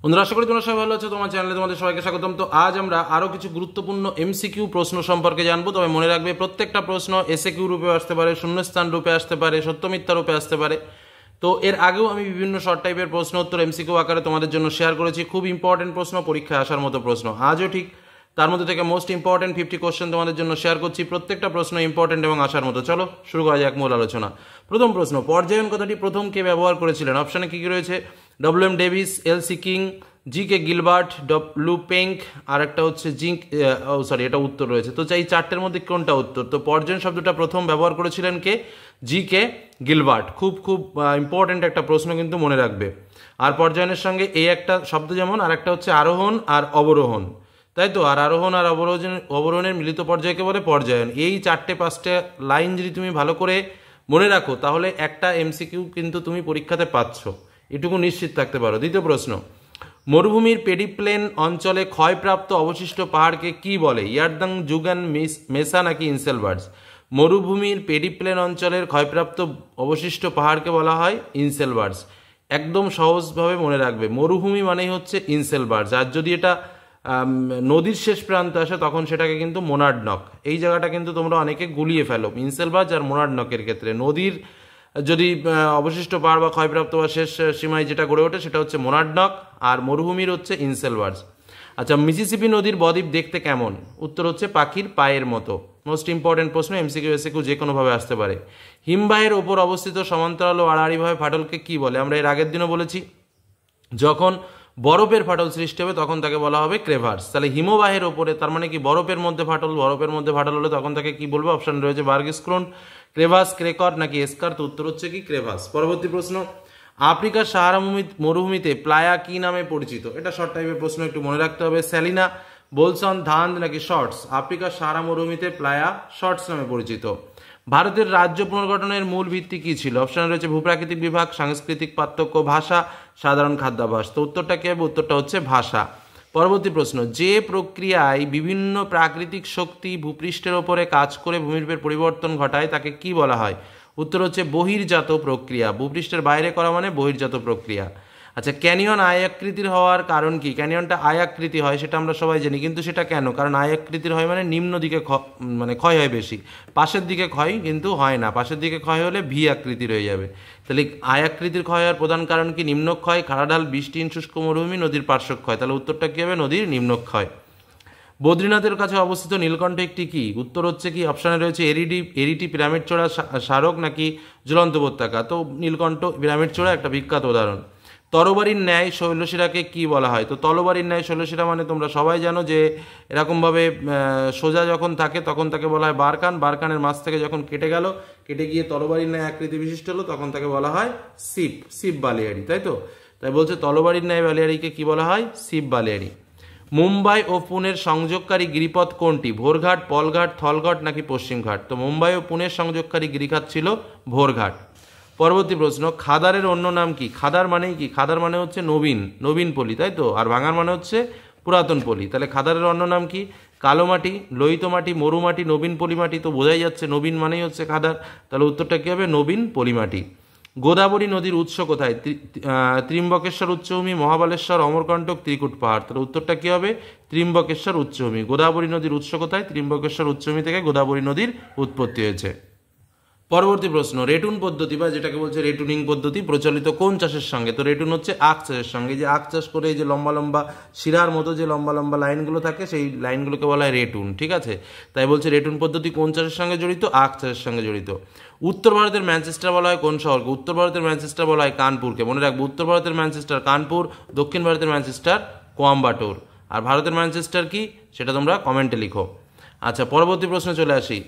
বন্ধুরা, আশা করি তোমরা সবাই ভালো আছো। তোমার চ্যানেলে তোমাদের সবাইকে স্বাগতম। তো আজ আমরা আরো কিছু গুরুত্বপূর্ণ এমসিকিউ প্রশ্ন সম্পর্কে জানবো। তবে মনে রাখবে, প্রত্যেকটা প্রশ্ন এসএ কিউ রূপে আসতে পারে, শূন্যস্থান রূপে আসতে পারে, সত্য মিথ্যা রূপে আসতে পারে। তো এর আগেও আমি বিভিন্ন শর্ট টাইপের প্রশ্ন উত্তর এমসিকিউ আকারে তোমাদের জন্য শেয়ার করেছি। খুব ইম্পর্টেন্ট প্রশ্ন, পরীক্ষায় আসার মতো প্রশ্ন। আজও ঠিক তার মধ্যে থেকে মোস্ট ইম্পর্টেন্ট 50 কোশ্চেন তোমাদের জন্য শেয়ার করছি। প্রত্যেকটা প্রশ্ন ইম্পর্টেন্ট এবং আসার মতো। চলো শুরু করা যাক মূল আলোচনা। প্রথম প্রশ্ন, পর্যায়ন কথাটি প্রথম কে ব্যবহার করেছিলেন? অপশানে কি কি রয়েছে? W M Davis, L C King, G K Gilbert, W Penck, আর একটা হচ্ছে জিঙ্ক, এটা উত্তর রয়েছে। তো এই চারটের মধ্যে কোনটা উত্তর? তো পর্যায়ন শব্দটা প্রথম ব্যবহার করেছিলেন কে? জি কে গিলবার্ট। খুব খুব ইম্পর্টেন্ট একটা প্রশ্ন, কিন্তু মনে রাখবে। আর পর্যায়নের সঙ্গে এই একটা শব্দ যেমন, আর একটা হচ্ছে আরোহণ আর অবরোহণ, তাই তো। আর আরোহণ আর অবরোহণের মিলিত পর্যায়কে বলে পর্যায়ন। এই চারটে পাঁচটা লাইন যদি তুমি ভালো করে মনে রাখো, তাহলে একটা এমসিকিউ কিন্তু তুমি পরীক্ষাতে পাচ্ছ, এটুকু নিশ্চিত থাকতে পারো। দ্বিতীয় প্রশ্ন, মরুভূমির পেডিপ্লেন অঞ্চলে ক্ষয়প্রাপ্ত অবশিষ্ট পাহাড়কে কি বলে? ইয়ারদাং, জুগান, মেসা নাকি ইনসেলবার্স? মরুভূমির পেডিপ্লেন অঞ্চলের ক্ষয়প্রাপ্ত অবশিষ্ট পাহাড়কে বলা হয় ইনসেলবার্স। একদম সহজভাবে মনে রাখবে, মরুভূমি মানেই হচ্ছে ইনসেলবার্স। আর যদি এটা নদীর শেষ প্রান্তে আসে, তখন সেটাকে কিন্তু মোনার্ডনক। এই জায়গাটা কিন্তু তোমরা অনেকে গুলিয়ে ফেলো, ইনসেলবার্স আর মোনার্ডনকের ক্ষেত্রে। নদীর যদি অবশিষ্ট পাহাড় বা ক্ষয়প্রাপ্ত বা শেষ সীমায় যেটা গড়ে ওঠে, সেটা হচ্ছে মোনার্ডনক, আর মরুভূমির হচ্ছে ইনসেলবার্স। আচ্ছা, মিসিসিপি নদীর বদ্বীপ দেখতে কেমন? উত্তর হচ্ছে পাখির পায়ের মতো। মোস্ট ইম্পর্টেন্ট প্রশ্ন, এমসিকিউ এসিকিউ যে কোনোভাবে আসতে পারে। হিমবাহের ওপর অবস্থিত সমান্তরাল ও আড়াআড়িভাবে ফাটলকে কি বলে? আমরা এর আগের দিনও বলেছি, যখন বরফের ফাটল সৃষ্টি হবে তখন তাকে বলা হবে ক্রেভার্স। তাহলে হিমবাহের ওপরে, তার মানে কি বরফের মধ্যে ফাটল, বরফের মধ্যে ফাটল হলে তখন তাকে কি বলবো? অপশন রয়েছে বার্গস্ক্রোন, ক্রেভাস, ক্রেকর নাকি এসকার। তো উত্তর হচ্ছে কি ক্রেভাস। পরবর্তী প্রশ্ন, আফ্রিকার সাহারা মরুভূমিতে প্লায়া কি নামে পরিচিত? এটা শর্ট টাইপের প্রশ্ন, একটু মনে রাখতে হবে। স্যালিনা, বোলসন, ধান নাকি শর্টস? আফ্রিকার সাহারা মরুভূমিতে প্লায়া শর্টস নামে পরিচিত। ভারতের রাজ্য পুনর্গঠনের মূল ভিত্তি কি ছিল? অপশন রয়েছে ভূপ্রাকৃতিক বিভাগ, সাংস্কৃতিক পার্থক্য, ভাষা, সাধারণ খাদ্যাভ্যাস। তো উত্তরটা কি হবে? উত্তরটা হচ্ছে ভাষা। পরবর্তী প্রশ্ন, যে প্রক্রিয়ায় বিভিন্ন প্রাকৃতিক শক্তি ভূপৃষ্ঠের ওপরে কাজ করে ভূমিরূপের পরিবর্তন ঘটায় তাকে কি বলা হয়? উত্তর হচ্ছে বহির্জাত প্রক্রিয়া। ভূপৃষ্ঠের বাইরে করা মানে বহির্জাত প্রক্রিয়া। আচ্ছা, ক্যানিয়ন আয়াকৃতির হওয়ার কারণ কি? ক্যানিয়নটা আয়াকৃতি হয় সেটা আমরা সবাই জানি, কিন্তু সেটা কেন? কারণ আয়াকৃতির হয় মানে নিম্ন দিকে মানে ক্ষয় হয় বেশি, পাশের দিকে ক্ষয় কিন্তু হয় না। পাশের দিকে ক্ষয় হলে ভি আকৃতির হয়ে যাবে। তাহলে আয়াকৃতির ক্ষয় হওয়ার প্রধান কারণ কি? নিম্নক্ষয়, খাড়াঢাল, বৃষ্টিহীন শুষ্ক মরুভূমি, নদীর পার্শ্বক্ষয়। তাহলে উত্তরটা কি হবে? নদীর নিম্নক্ষয়। বদ্রীনাথের কাছে অবস্থিত নীলকণ্ঠ একটি কি? উত্তর হচ্ছে কি? অপশানে রয়েছে এরিটি, পিরামিড চূড়া, স্মারক নাকি ঝুলন্ত উপত্যকা। তো নীলকণ্ঠ পিরামিড চূড়া একটা বিখ্যাত উদাহরণ। তরবারির ন্যায় শৈলশিরাকে কি বলা হয়? তো তরবারির ন্যায় শৈলশিরা মানে তোমরা সবাই জানো যে এরকমভাবে সোজা যখন থাকে তখন তাকে বলা হয় বারকান। বারকানের মাছ থেকে যখন কেটে গিয়ে তরবারির ন্যায় আকৃতি বিশিষ্ট হলো, তখন তাকে বলা হয় শিব বালিয়াড়ি, তাই তো। তাই বলছে তরবারির ন্যায় বালিয়াড়িকে কি বলা হয়? শিব বালিয়াড়ি। মুম্বাই ও পুনের সংযোগকারী গিরিপথ কোনটি? ভোরঘাট, পলঘাট, থলঘাট নাকি পশ্চিমঘাট? তো মুম্বাই ও পুনের সংযোগকারী গিরিখাত ছিল ভোরঘাট। পরবর্তী প্রশ্ন, খাদারের অন্য নাম কি? খাদার মানেই কি? খাদার মানে হচ্ছে নবীন পলি, তাই তো। আর ভাঙার মানে হচ্ছে পুরাতন পলি। তাহলে খাদারের অন্য নাম কি? কালো মাটি, লোহিত মাটি, মরু মাটি, নবীন পলিমাটি। তো বোঝাই যাচ্ছে নবীন মানেই হচ্ছে খাদার। তাহলে উত্তরটা কি হবে? নবীন পলিমাটি। গোদাবরী নদীর উৎস কোথায়? ত্রিম্বকেশ্বর উচ্চভূমি, মহাবালেশ্বর, অমরকণ্টক, ত্রিকুট পাহাড়। তাহলে উত্তরটা কি হবে? ত্রিম্বকেশ্বর উচ্চভূমি। গোদাবরী নদীর উৎস কোথায়? ত্রিম্বকেশ্বর উচ্চভূমি থেকে গোদাবরী নদীর উৎপত্তি হয়েছে। পরবর্তী প্রশ্ন, রেটুন পদ্ধতি বা যেটাকে বলছে রেটুনিং পদ্ধতি প্রচলিত কোন চাষের সঙ্গে? তো রেটুন হচ্ছে আখ চাষের সঙ্গে। যে আখ চাষ করে এই যে লম্বা লম্বা শিরার মতো যে লম্বা লম্বা লাইনগুলো থাকে, সেই লাইনগুলোকে বলা হয় রেটুন, ঠিক আছে। তাই বলছে রেটুন পদ্ধতি কোন চাষের সঙ্গে জড়িত? আখ চাষের সঙ্গে জড়িত। উত্তর ভারতের ম্যানচেস্টার বলা হয় কোন শহরকে? উত্তর ভারতের ম্যানচেস্টার বলা হয় কানপুরকে। মনে রাখবো, উত্তর ভারতের ম্যানচেস্টার কানপুর, দক্ষিণ ভারতের ম্যানচেস্টার কোয়াম্বাটোর। আর ভারতের ম্যানচেস্টার কি সেটা তোমরা কমেন্টে লিখো। আচ্ছা, পরবর্তী প্রশ্নে চলে আসি।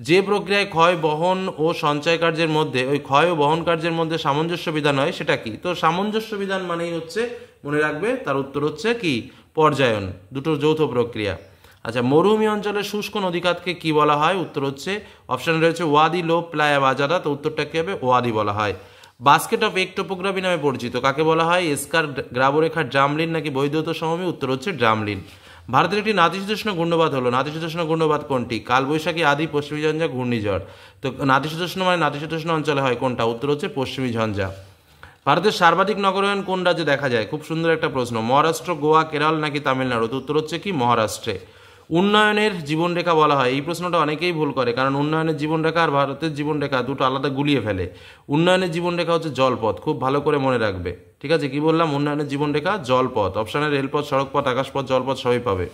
যে প্রক্রিয়ায় ক্ষয়, বহন ও সঞ্চয় কার্যের মধ্যে, ওই ক্ষয় ও বহন কার্যের মধ্যে সামঞ্জস্য বিধান হয়, সেটা কি? তো সামঞ্জস্য বিধান মানেই হচ্ছে, মনে রাখবে, তার উত্তর হচ্ছে কি? পর্যায়ন। দুটো যৌথ প্রক্রিয়া। আচ্ছা, মরুভূমি অঞ্চলের শুষ্ক নদীখাতকে কি বলা হয়? উত্তর হচ্ছে, অপশন রয়েছে ওয়াদি, লোপ, প্লায়া, বাজারা। তো উত্তরটা কি হবে? ওয়াদি বলা হয়। বাস্কেট অফ এক টোপোগ্রাফি নামে পরিচিত কাকে বলা হয়? এসকার, গ্রাবরেখা, ড্রামলিন নাকি বৈদ্যুত সমভূমি? উত্তর হচ্ছে ড্রামলিন। ভারতের একটি নাতিশীতোষ্ণ ঘূর্ণবাদ হলো, নাতিশীতোষ্ণ ঘূর্ণবাদ কোনটি? কালবৈশাখী, আদি, পশ্চিমী ঝঞ্ঝা, ঘূর্ণিঝড়। তো নাতিশীতোষ্ণ মানে নাতিশীতোষ্ণ অঞ্চলে হয় কোনটা? উত্তর হচ্ছে পশ্চিমী ঝঞ্ঝা। ভারতের সর্বাধিক নগরায়ন কোন রাজ্যে দেখা যায়? খুব সুন্দর একটা প্রশ্ন। মহারাষ্ট্র, গোয়া, কেরল নাকি তামিলনাড়ু? তো উত্তর হচ্ছে কি মহারাষ্ট্রে। উন্নয়নের জীবনরেখা বলা হয়, এই প্রশ্নটা অনেকেই ভুল করে, কারণ উন্নয়নের জীবনরেখা আর ভারতের জীবনরেখা দুটো আলাদা গুলিয়ে ফেলে। উন্নয়নের জীবনরেখা হচ্ছে জলপথ, খুব ভালো করে মনে রাখবে, ঠিক আছে? কি বললাম? উন্নয়নের জীবনরেখা জলপথ। অপশানে রেলপথ, সড়কপথ, আকাশপথ, জলপথ সবই পাবে।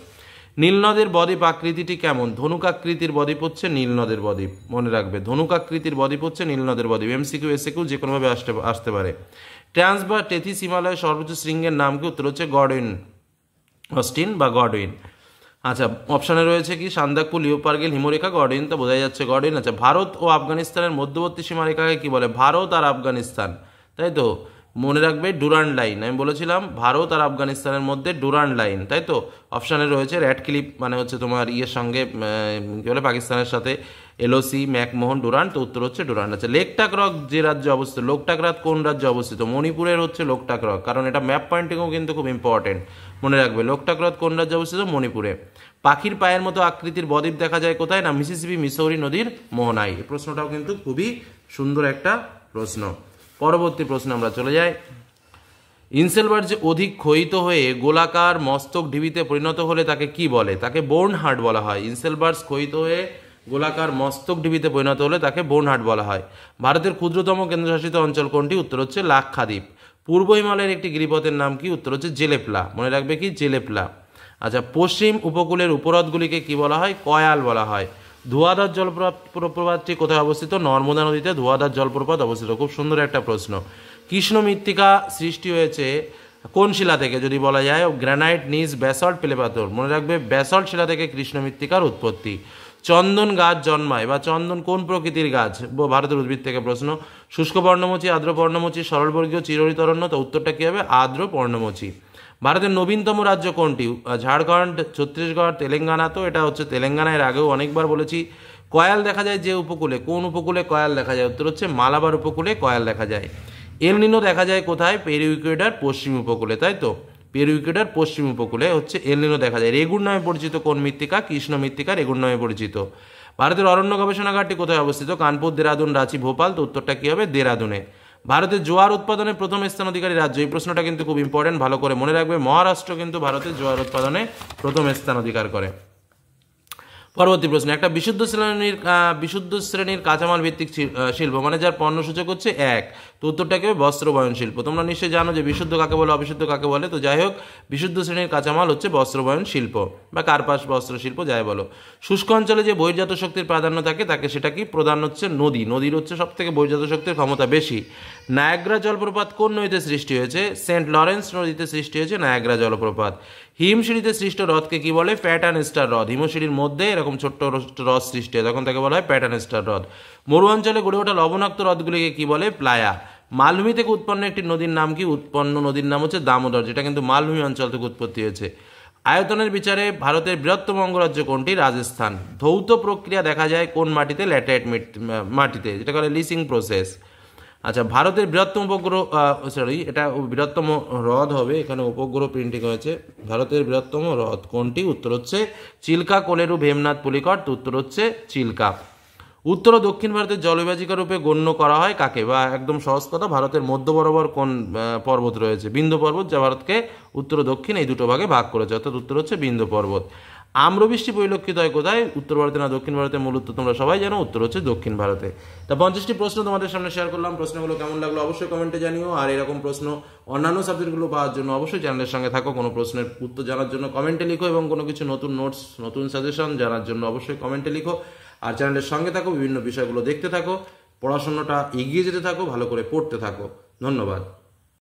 নীলনদের বদ্বীপ আকৃতিটি কেমন? ধনুকাকৃতির বদ্বীপ হচ্ছে নীলনদের বদ্বীপ, মনে রাখবে। ধনুকাকৃতির বদ্বীপ হচ্ছে নীলনদের বদ্বীপ। এমসিকিউ এসএকিউ যে কোনোভাবে আসতে পারে। ট্রান্স বা টেথিস হিমালয়ের সর্বোচ্চ শৃঙ্গের নাম কি? উত্তর হচ্ছে গডউইন, অস্টিন বা গডউইন। আচ্ছা, অপশানে রয়েছে কি সান্দাকফু, লিওপার্গেল, হিমরেখা, গডউইন, তো বোঝা যাচ্ছে গডউইন। আচ্ছা, ভারত ও আফগানিস্তানের মধ্যবর্তী সীমারেখাকে কি বলে? ভারত আর আফগানিস্তান, তাই তো? মনে রাখবে ডুরান্ড লাইন, আমি বলেছিলাম ভারত আর আফগানিস্তানের মধ্যে ডুরান্ড লাইন, তাই তো? অপশানে রয়েছে রেড ক্লিপ, মানে হচ্ছে তোমার ইয়ের সঙ্গে কী বলে পাকিস্তানের সাথে এলওসি, ম্যাকমোহন, ডুরান্ড, তো উত্তর হচ্ছে ডুরান্ড। আচ্ছা, লেকটাক রক যে রাজ্যে অবস্থিত, লোকটাক হ্রদ কোন রাজ্যে অবস্থিত? মণিপুরের হচ্ছে লোকটাক রক, কারণ এটা ম্যাপ পয়েন্টিংও কিন্তু খুব ইম্পর্টেন্ট, মনে রাখবে। লোকটাক হ্রদ কোন রাজ্যে অবস্থিত? মণিপুরে। পাখির পায়ের মতো আকৃতির বদ্বীপ দেখা যায় কোথায়? না মিসিসিপি, মিসৌরি নদীর মোহনায়। এই প্রশ্নটাও কিন্তু খুবই সুন্দর একটা প্রশ্ন। পরবর্তী প্রশ্ন আমরা চলে যাই। ইনসেলবার্ট যে অধিক ক্ষয়িত হয়ে গোলাকার মস্তক ঢিবিতে পরিণত হলে তাকে কি বলে? তাকে বোর্ন হার্ট বলা হয়। ইনসেলবার্ট ক্ষয়িত হয়ে গোলাকার মস্তক ঢিবিতে পরিণত হলে তাকে বোর্ন হার্ট বলা হয়। ভারতের ক্ষুদ্রতম কেন্দ্রশাসিত অঞ্চল কোনটি? উত্তর হচ্ছে লাক্ষাদ্বীপ। পূর্ব হিমালয়ের একটি গিরিপথের নাম কি? উত্তর হচ্ছে জেলেপলা, মনে রাখবে কি জেলেপলা। আচ্ছা, পশ্চিম উপকূলের উপহ্রদগুলিকে কি বলা হয়? কয়াল বলা হয়। ধোঁয়াধার জলপ্রপাতটি কোথায় অবস্থিত? নর্মদা নদীতে ধোঁয়াধার জলপ্রপাত অবস্থিত। খুব সুন্দর একটা প্রশ্ন। কৃষ্ণ মৃত্তিকা সৃষ্টি হয়েছে কোন শিলা থেকে যদি বলা যায়? গ্রানাইট, নিস, ব্যাসল্ট, পেলে পাথর। মনে রাখবে ব্যাসল্ট শিলা থেকে কৃষ্ণ মৃত্তিকার উৎপত্তি। চন্দন গাছ জন্মায় বা চন্দন কোন প্রকৃতির গাছ? ভারতের উদ্ভিদ থেকে প্রশ্ন। শুষ্ক পর্ণমোচী, আর্দ্র পর্ণমোচী, সরলবর্গীয়, চিরহরিতরণ্য, তো উত্তরটা কী হবে? আর্দ্র পর্ণমোচী। ভারতের নবীনতম রাজ্য কোনটি? ঝাড়খণ্ড, ছত্তিশগড়, তেলেঙ্গানা, তো এটা হচ্ছে তেলেঙ্গানা, এর আগেও অনেকবার বলেছি। কয়াল দেখা যায় যে উপকূলে, কোন উপকূলে কয়াল দেখা যায়? উত্তর হচ্ছে মালাবার উপকূলে কয়াল দেখা যায়। এল নিনো দেখা যায় কোথায়? পেরু ইকুয়েডর পশ্চিম উপকূলে, তাই তো? পেরু ইকুয়েডর পশ্চিম উপকূলে হচ্ছে এল নিনো দেখা যায়। রেগুন নামে পরিচিত কোন মৃত্তিকা? কৃষ্ণ মৃত্তিকা রেগুন নামে পরিচিত। ভারতের অরণ্য গবেষণাগারটি কোথায় অবস্থিত? কানপুর, দেরাদুন, রাঁচি, ভোপাল, তো উত্তরটা কী হবে? দেরাদুনে। ভারতের জোয়ার উৎপাদনে প্রথম স্থান অধিকারী রাজ্য, এই প্রশ্নটা কিন্তু খুব ইম্পর্টেন্ট, ভালো করে মনে রাখবে। মহারাষ্ট্র কিন্তু ভারতের জোয়ার উৎপাদনে প্রথম স্থান অধিকার করে। পরবর্তী প্রশ্ন। একটা বিশুদ্ধ শ্রেণীর কাঁচামাল ভিত্তিক শিল্প, মানে যার পণ্যসূচক হচ্ছে এক, তো উত্তরটা কি হবে? বস্ত্র বয়ন শিল্প। তোমরা নিশ্চয়ই জানো যে বিশুদ্ধ কাকে বলে, অবিশুদ্ধ কাকে বলে, তো যাই হোক বিশুদ্ধ শ্রেণীর কাঁচামাল হচ্ছে বস্ত্র বয়ন শিল্প বা কার্পাস বস্ত্র শিল্প, যাই বলো। শুষ্ক অঞ্চলে যে বহির্জাত শক্তির প্রাধান্য থাকে তাকে সেটা কি? প্রধান হচ্ছে নদী। নদীর হচ্ছে সব থেকে বহির্জাত শক্তির ক্ষমতা বেশি। নায়াগ্রা জলপ্রপাত কোন নদীতে সৃষ্টি হয়েছে? সেন্ট লরেন্স নদীতে সৃষ্টি হয়েছে নায়াগ্রা জলপ্রপাত। হিমশিঁড়িতে সৃষ্ট হ্রদকে কি বলে? প্যাটার্ন স্টার হ্রদ। হিমশিঁড়ির মধ্যে এরকম ছোট্ট হ্রদ সৃষ্টি হয় তখন তাকে বলা হয় প্যাটার্ন স্টার হ্রদ। মরু অঞ্চলে গড়ে ওঠা লবণাক্ত হ্রদগুলিকে কি বলে? প্লায়া। মালভূমি থেকে উৎপন্ন একটি নদীর নাম কি? উৎপন্ন নদীর নাম হচ্ছে দামোদর, যেটা কিন্তু মালভূমি অঞ্চল থেকে উৎপত্তি হয়েছে। আয়তনের বিচারে ভারতের বৃহত্তম অঙ্গরাজ্য কোনটি? রাজস্থান। ধৌত প্রক্রিয়া দেখা যায় কোন মাটিতে? ল্যাটেরাইট মাটিতে, যেটা বলে লিসিং প্রসেস। আচ্ছা, ভারতের বৃহত্তম উপগ্রহ, এটা বৃহত্তম হ্রদ হবে, এখানে উপগ্রহ প্রিন্টিং হয়েছে। ভারতের বৃহত্তম হ্রদ কোনটি? উত্তর হচ্ছে চিল্কা, কোলেরু, ভেমনাথ, পুলিকট, তো উত্তর হচ্ছে চিল্কা। উত্তর ও দক্ষিণ ভারতের জলবিভাজিকা রূপে গণ্য করা হয় কাকে? বা একদম সহজ কথা, ভারতের মধ্য বরাবর কোন পর্বত রয়েছে? বিন্ধ্য পর্বত, যা ভারতকে উত্তর ও দক্ষিণ এই দুটো ভাগে ভাগ করেছে, অর্থাৎ উত্তর হচ্ছে বিন্ধ্য পর্বত। আম্রবৃষ্টি পরিলক্ষিত হয় কোথায়? উত্তর ভারতে না দক্ষিণ ভারতে? মূল উত্তর তোমরা সবাই জানো, উত্তর হচ্ছে দক্ষিণ ভারতে। তা 50টি প্রশ্ন তোমাদের সামনে শেয়ার করলাম। প্রশ্নগুলো কেমন লাগলো অবশ্যই কমেন্টে জানিও। আর এরকম প্রশ্ন অন্যান্য সাবজেক্টগুলো পাওয়ার জন্য অবশ্যই চ্যানেলের সঙ্গে থাকো। কোনো প্রশ্নের উত্তর জানার জন্য কমেন্টে লিখো, এবং কোনো কিছু নতুন নোটস, নতুন সাজেশন জানার জন্য অবশ্যই কমেন্টে লিখো। আর চ্যানেলের সঙ্গে থাকো, বিভিন্ন বিষয়গুলো দেখতে থাকো, পড়াশোনাটা এগিয়ে যেতে থাকো, ভালো করে পড়তে থাকো। ধন্যবাদ।